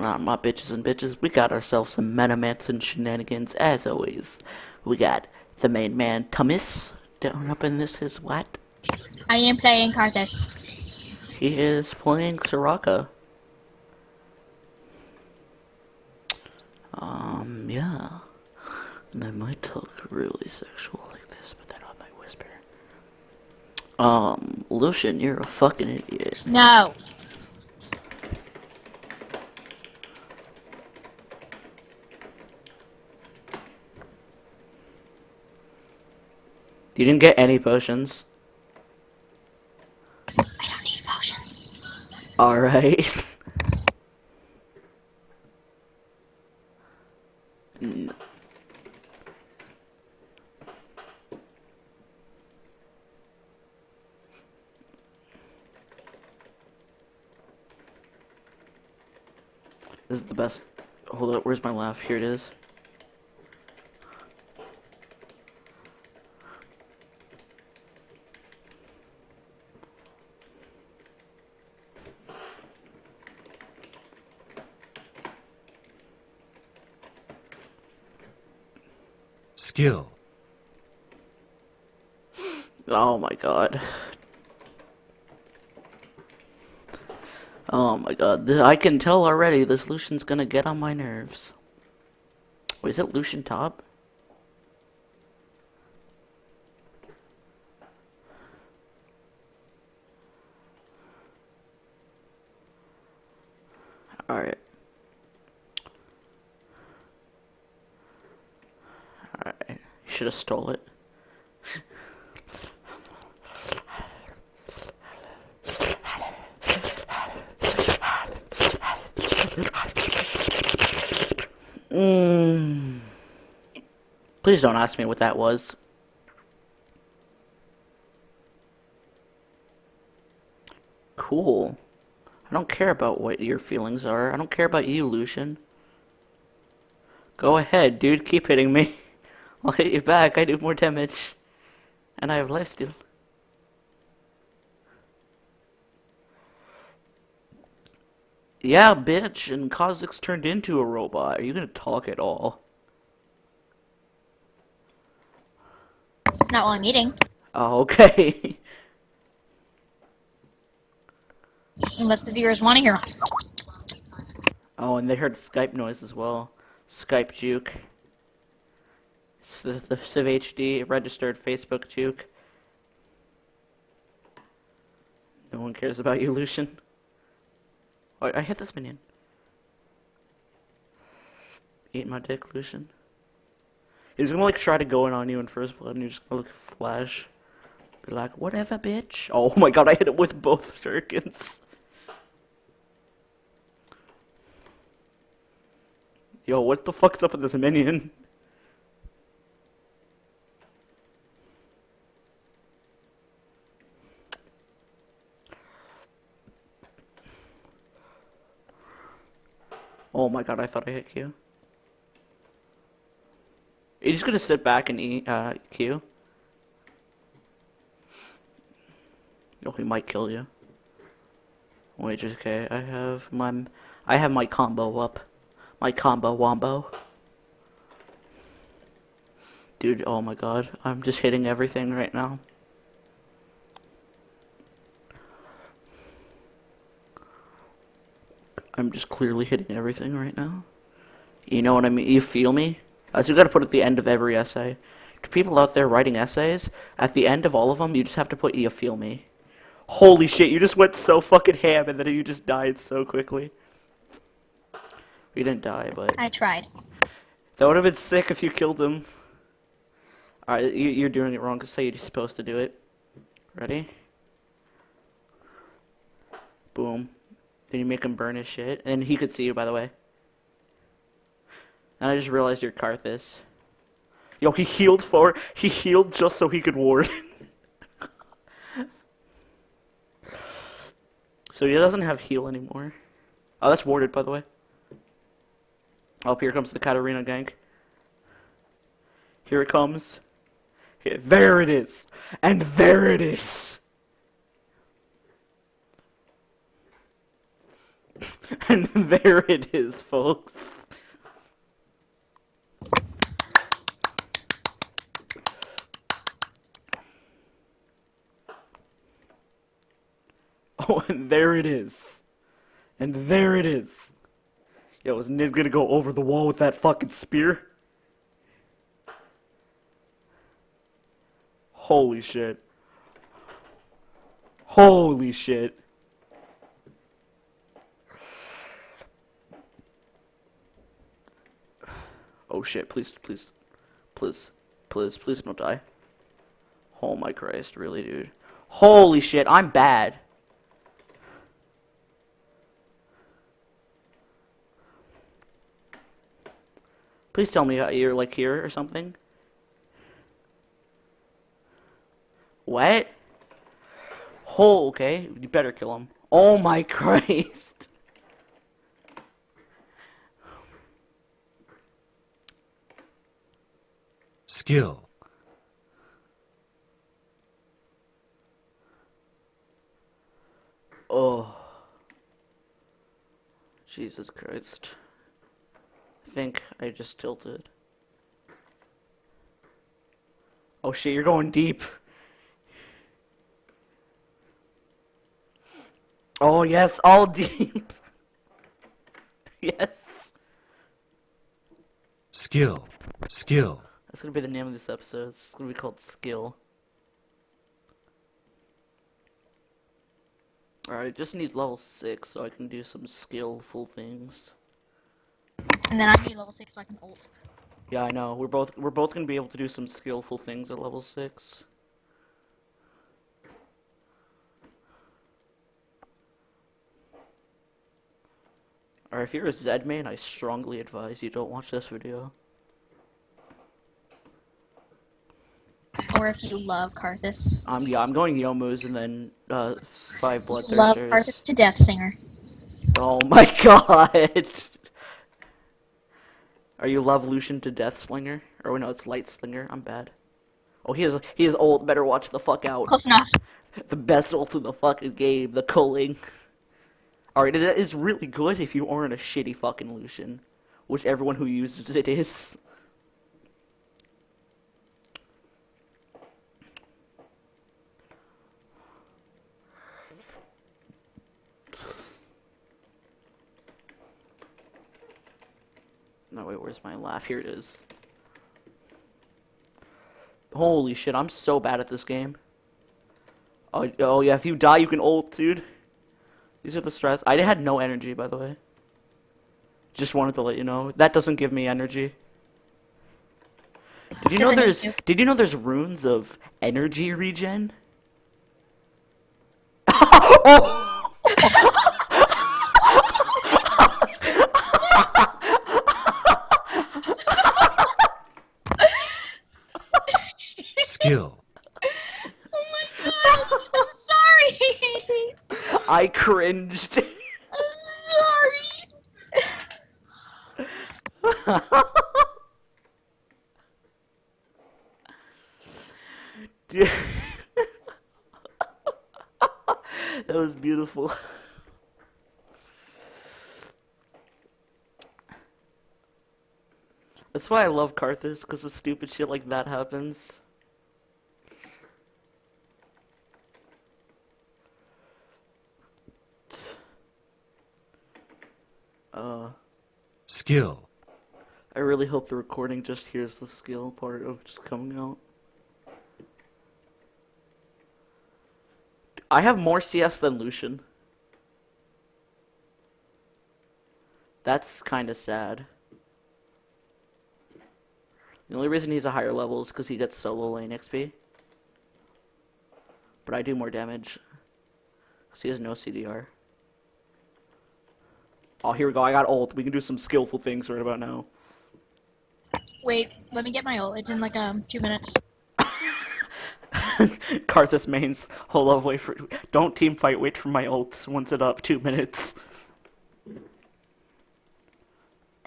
My bitches and bitches, we got ourselves some Mancing shenanigans, as always. We got the main man, Thomas, down up in this his what? I am playing Karthzed. He is playing Soraka. Yeah. And I might talk really sexual like this, but then I might whisper. Lucian, you're a fucking idiot. No. You didn't get any potions. I don't need potions. Alright. This is the best. Hold up, where's my laugh? Here it is. Skill. Oh my god. Oh my god. I can tell already this Lucian's gonna get on my nerves. Wait, is it Lucian top? Alright. Alright. You should have stole it. Please don't ask me what that was. Cool. I don't care about what your feelings are. I don't care about you, Lucian. Go ahead, dude. Keep hitting me. I'll hit you back. I do more damage. And I have lifesteal. Yeah, bitch. And Kha'Zix turned into a robot. Are you gonna talk at all? Not while I'm eating. Oh, okay. Unless the viewers want to hear. Oh, and they heard Skype noise as well. Skype juke. It's the Civ HD registered Facebook juke. No one cares about you, Lucian. Oh, I hit this minion. Eat my dick, Lucian. He's gonna like try to go in on you in first blood, and you're just gonna like flash. Be like, whatever, bitch. Oh my god, I hit it with both shurikens. Yo, what the fuck's up with this minion? Oh my god, I thought I hit Q. Are you just gonna sit back and eat Q? Oh, he might kill you. Wait, just okay. I have my combo up. My combo wombo. Dude, oh my god. I'm just hitting everything right now. I'm just clearly hitting everything right now. You know what I mean? You feel me? As you gotta put at the end of every essay. To people out there writing essays, at the end of all of them, you just have to put you feel me. Holy shit, you just went so fucking ham and then you just died so quickly. You didn't die, but... I tried. That would have been sick if you killed him. Alright, you're doing it wrong, because say you're supposed to do it. Ready? Boom. Then you make him burn his shit. And he could see you, by the way. And I just realized you're Karthzed. Yo, he healed forward. He healed just so he could ward. So he doesn't have heal anymore. Oh, that's warded, by the way. Oh, here comes the Katarina gank. Here it comes. There it is. And there it is. And there it is, folks. Oh, and there it is. And there it is. Yo, is Niv gonna go over the wall with that fucking spear? Holy shit. Holy shit. Oh shit, please, please, please, please, please don't die. Oh my Christ, really, dude. Holy shit, I'm bad. Please tell me you're like here or something. What? Oh, okay. You better kill him. Oh my Christ. Skill. Oh. Jesus Christ. I think I just tilted. Oh shit, you're going deep. Oh yes, all deep. Yes. Skill. Skill. That's gonna be the name of this episode. It's gonna be called Skill. Alright, just need level 6 so I can do some skillful things. And then I need level 6 so I can ult. Yeah, I know. We're both gonna be able to do some skillful things at level 6. Alright, if you're a Zed main, I strongly advise you don't watch this video. Or if you love Karthzed. Yeah, I'm going Yomu's and then 5 Love Bloodthirsters. Karthzed to death, Singer. Oh my god! Are you Love Lucian to Death Slinger? Or no, it's Light Slinger. I'm bad. Oh, he is old. Better watch the fuck out. Close enough. The best ult in the fucking game, the culling. Alright, it is really good if you aren't a shitty fucking Lucian. Which everyone who uses it is. No, wait, where's my laugh? Here it is. Holy shit, I'm so bad at this game. Oh yeah, if you die, you can ult, dude. These are the strats. I had no energy, by the way. Just wanted to let you know. That doesn't give me energy. Did you know there's runes of energy regen? Oh! Skill. Oh my god, I'm sorry! I cringed. I'm sorry! Dude. That was beautiful. That's why I love Karthzed, because the stupid shit like that happens. Skill. I really hope the recording just hears the skill part of just coming out. I have more CS than Lucian. That's kinda sad. The only reason he's a higher level is because he gets solo lane XP. But I do more damage. Because he has no CDR. Oh, here we go. I got ult. We can do some skillful things right about now. Wait, let me get my ult. It's in like 2 minutes. Karthus mains. Hold up, wait for. Don't team fight. Wait for my ult. Once it up, 2 minutes.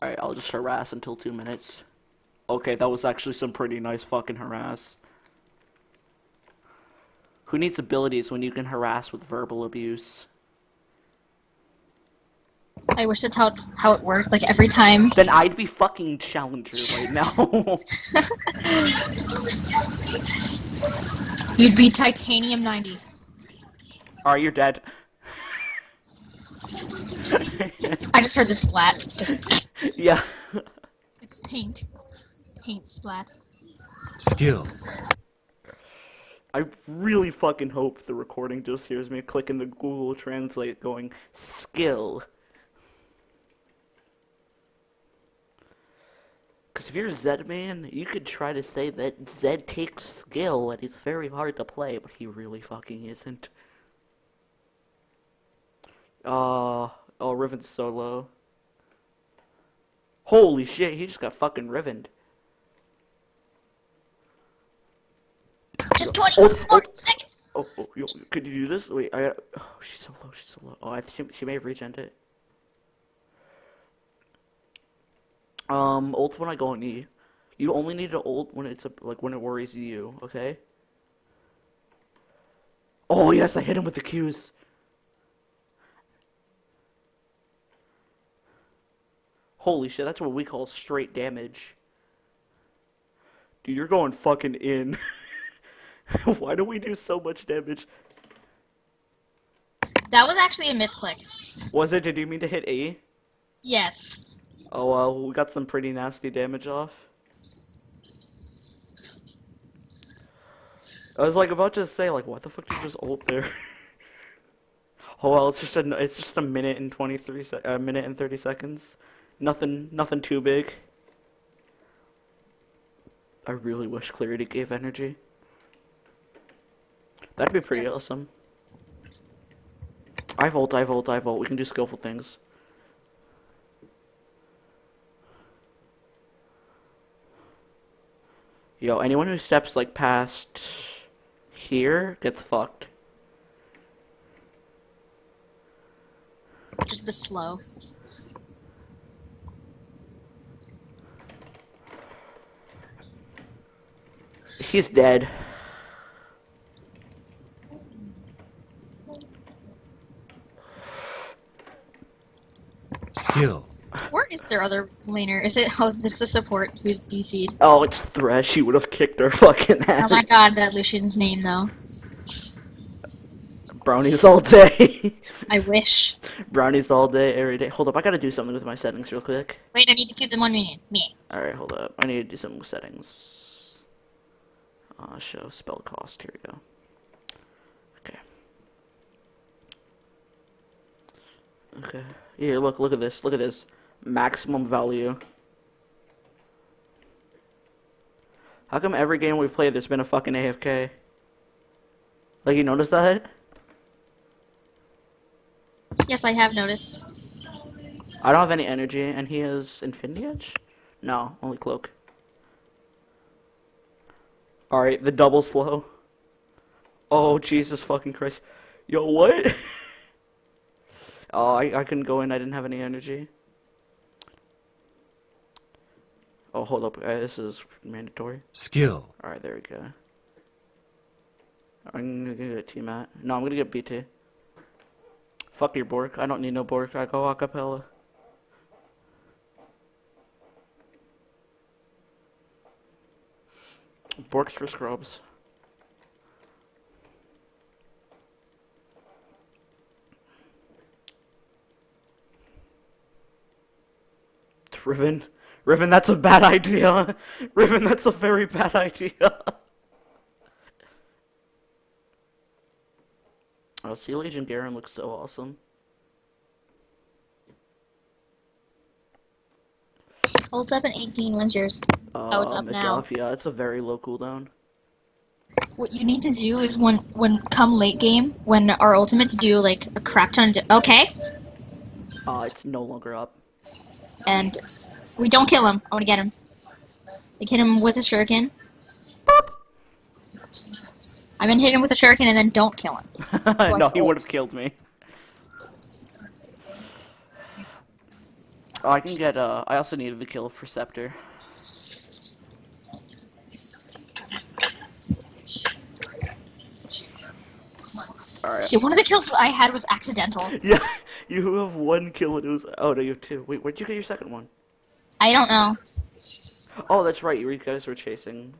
Alright, I'll just harass until 2 minutes. Okay, that was actually some pretty nice fucking harass. Who needs abilities when you can harass with verbal abuse? I wish that's how it worked. Like every time. Then I'd be fucking Challenger right now. You'd be Titanium 90. Alright, you're dead. I just heard the splat. Just Yeah. paint. Paint splat. Skill. I really fucking hope the recording just hears me clicking the Google Translate going, skill. Because if you're Zed man, you could try to say that Zed takes skill and he's very hard to play, but he really fucking isn't. Oh, Riven's so low. Holy shit, he just got fucking Rivened. Just 24 seconds! Oh, yo, could you do this? Wait, oh, she's so low, she's so low. Oh, I think she may have regented it. Ult when I go on E. You only need to ult when it's when it worries you, okay? Oh yes, I hit him with the Qs. Holy shit, that's what we call straight damage. Dude, you're going fucking in. Why do we do so much damage? That was actually a misclick. Was it? Did you mean to hit A? Yes. Oh well, we got some pretty nasty damage off. I was like about to say like, what the fuck did you just ult there? Oh well, it's just a minute and 30 seconds. Nothing too big. I really wish Clarity gave energy. That'd be pretty awesome. I volt. We can do skillful things. Yo, anyone who steps like past here gets fucked. Just the slow. He's dead. Skill. Where is their other laner? Is it? Oh, this is the support who's DC'd. Oh, it's Thresh. He would have kicked her fucking Oh ass. my god, that Lucian's name though. Brownies all day. I wish. Brownies all day, every day. Hold up, I gotta do something with my settings real quick. Wait, I need to keep them 1 minute. Me. Alright, hold up. I need to do something with settings. Show spell cost. Here we go. Okay. Okay. Here, look at this. Look at this. Maximum value. How come every game we've played there's been a fucking AFK? Like, you notice that? Yes, I have noticed. I don't have any energy, and he has Infinity Edge? No, only Cloak. Alright, the double slow. Oh, Jesus fucking Christ. Yo, what? Oh, I couldn't go in, I didn't have any energy. Oh, hold up, this is mandatory. Skill. Alright, there we go. I'm gonna get T-Mat. No, I'm gonna get BT. Fuck your Bork, I don't need no Bork, I go acapella. Bork's for scrubs. Riven, that's a bad idea. Riven, that's a very bad idea. Oh, Sea Legion Garen looks so awesome. Holds up in 18. When's yours? Oh, it's up now. Up, yeah, it's a very low cooldown. What you need to do is when come late game, when our ultimates do like a crap ton. Okay. It's no longer up. And we don't kill him. I want to get him. Like hit him with a shuriken. I mean, hit him with a shuriken and then don't kill him. So No, he would have killed me. Oh, I can get, I also needed the kill for Scepter. Alright. See, one of the kills I had was accidental. Yeah, You have 1 kill and it was. Oh no, you have 2. Wait, where'd you get your second one? I don't know. Oh, that's right. You guys were chasing.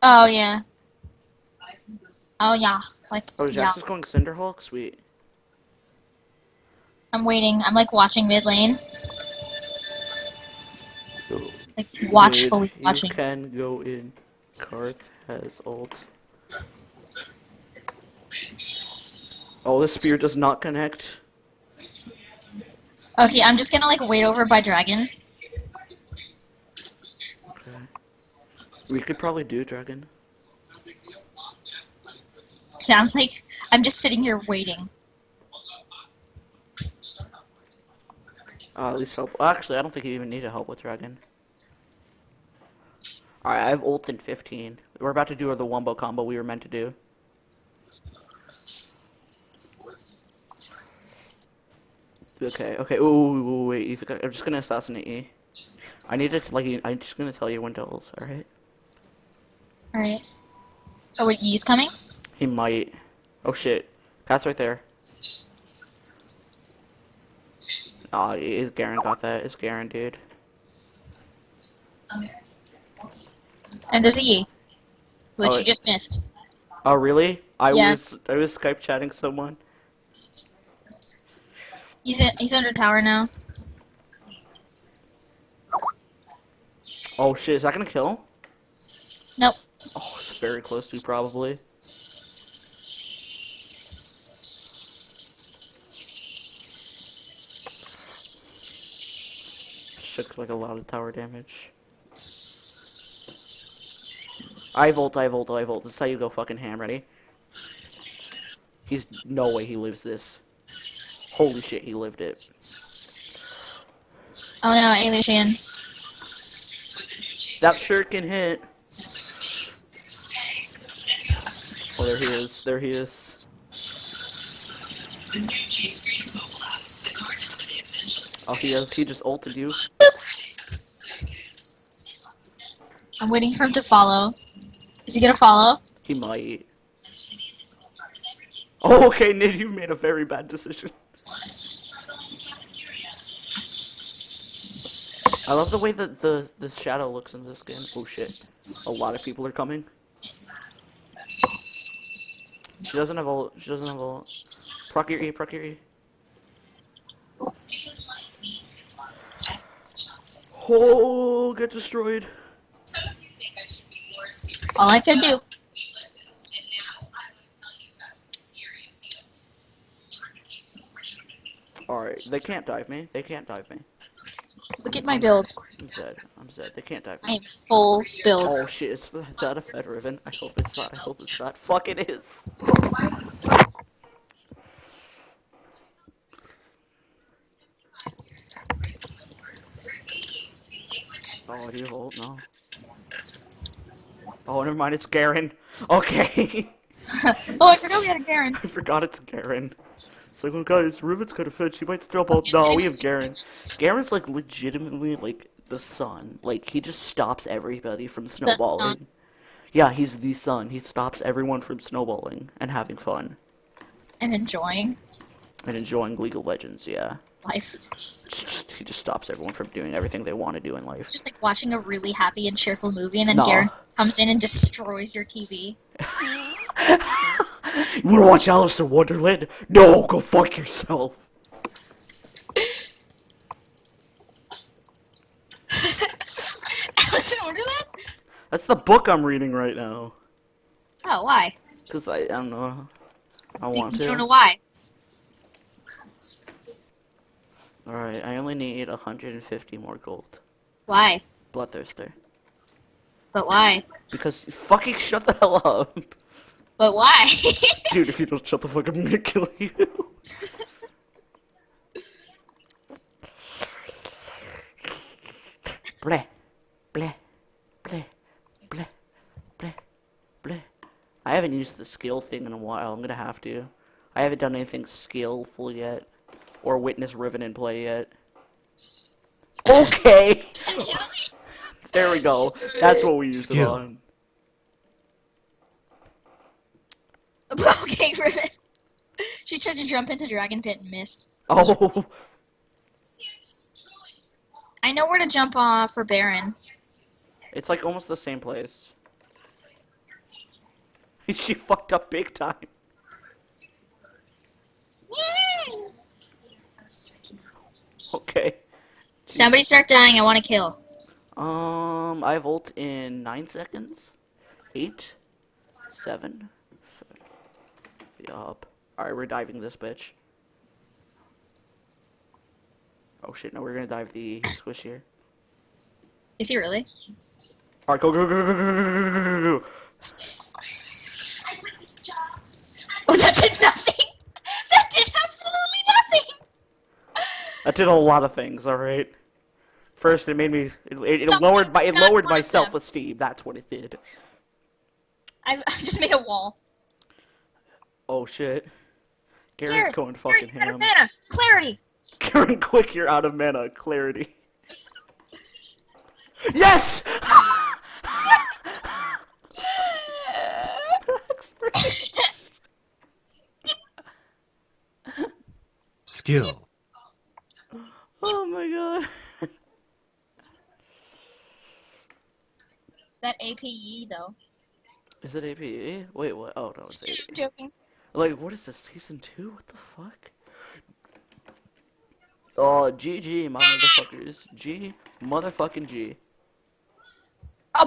Oh yeah. Oh yeah. Like Oh, yeah. Jax is going Cinderhulk? Sweet. I'm waiting. I'm like watching mid lane. Go Like mid. watchfully You watching. can go in. Karth has ult. Oh, the spear does not connect. Okay, I'm just gonna like wait over by dragon. Okay. We could probably do dragon. Yeah, I'm just sitting here waiting. At least help. Actually, I don't think you even need to help with dragon. Alright, I have ult in 15. We're about to do the wombo combo we were meant to do. Okay, okay. Ooh, wait. I'm just gonna assassinate you. I need to, like, I'm just gonna tell you when to ult, alright? Alright. Oh wait, E's coming? He might. Oh shit. Cat's right there. Aw, is Garen got that? It's Garen, dude. And there's a E. Which Oh, you just missed. Oh, really? Yeah. I was Skype chatting someone. He's under tower now. Oh shit, is that gonna kill? Nope. Oh, it's very close to probably. Took like a lot of tower damage. I volt. This is how you go fucking ham, ready? He's no way he lives this. Holy shit, he lived it. Oh no, Elysian. That sure can hit. Oh, there he is. There he is. Oh, he just ulted you. I'm waiting for him to follow. Is he gonna follow? He might. Oh, okay, Nid, you made a very bad decision. I love the way that the shadow looks in this game. Oh shit. A lot of people are coming. She doesn't have ult. She doesn't have ult. Proc your E, proc your E. Oh, get destroyed. All I could do. Alright, they can't dive me. They can't dive me. Look at my build. I'm Zed. I'm Zed. They can't dive I me. am full build. Oh shit, is that a Fed Riven? I hope it's not. I hope it's not. Fuck, it is. Oh, do you have ult? No. Oh, never mind, it's Garen. Okay. Oh, I forgot we had a Garen. I forgot it's Garen. It's like, oh guys, Riven's kind of fed. She might drop ult. No, we have Garen. Garen's like legitimately like the sun. Like, he just stops everybody from snowballing. sun. Yeah, he's the sun. He stops everyone from snowballing and having fun. And enjoying And enjoying League of Legends, yeah. life. He just stops everyone from doing everything they want to do in life. Just like watching a really happy and cheerful movie, and then Nah. Garen comes in and destroys your TV. You wanna watch Alice in Wonderland? No, go fuck yourself. Alice in Wonderland? That's the book I'm reading right now. Oh, why? Cause I don't know. I want You to. don't know why. Alright, I only need 150 more gold. Why? Bloodthirster. But why? Because fucking shut the hell up. But why? Dude, if you don't shut the fuck up, I'm gonna kill you. Bleh. Bleh. Bleh. Bleh. Bleh. Bleh. I haven't used the skill thing in a while. I'm gonna have to. I haven't done anything skillful yet. Or witness Riven in play yet. Okay! There we go. That's what we used it Skill. on. Okay, Riven. She tried to jump into Dragon Pit and missed. Oh, I know where to jump off for Baron. it's like almost the same place. She fucked up big time. Okay. Somebody start dying. I want to kill. I have ult in 9 seconds. 8, 7. Yup. Alright, we're diving this bitch. Oh shit, no, we're gonna dive the squish here. Is he really? Alright, go, go, go, go, go, go, go, go, go. Oh, that did nothing. That did absolutely nothing. That did a lot of things, alright? First, it made me, it Something lowered my, is it not lowered one my of them. self-esteem. That's what it did. I just made a wall. Oh shit. Garen's Garrett, going Garrett, fucking you're out of ham. mana. Clarity. Garen, quick, you're out of mana. Clarity. Yes! Skill. Oh my god. That APE though. Is it APE? Wait, what? Oh no, it's I'm APE. joking. Like, what is this, season 2? What the fuck? Oh, GG, my motherfuckers. G, motherfucking G. Oh,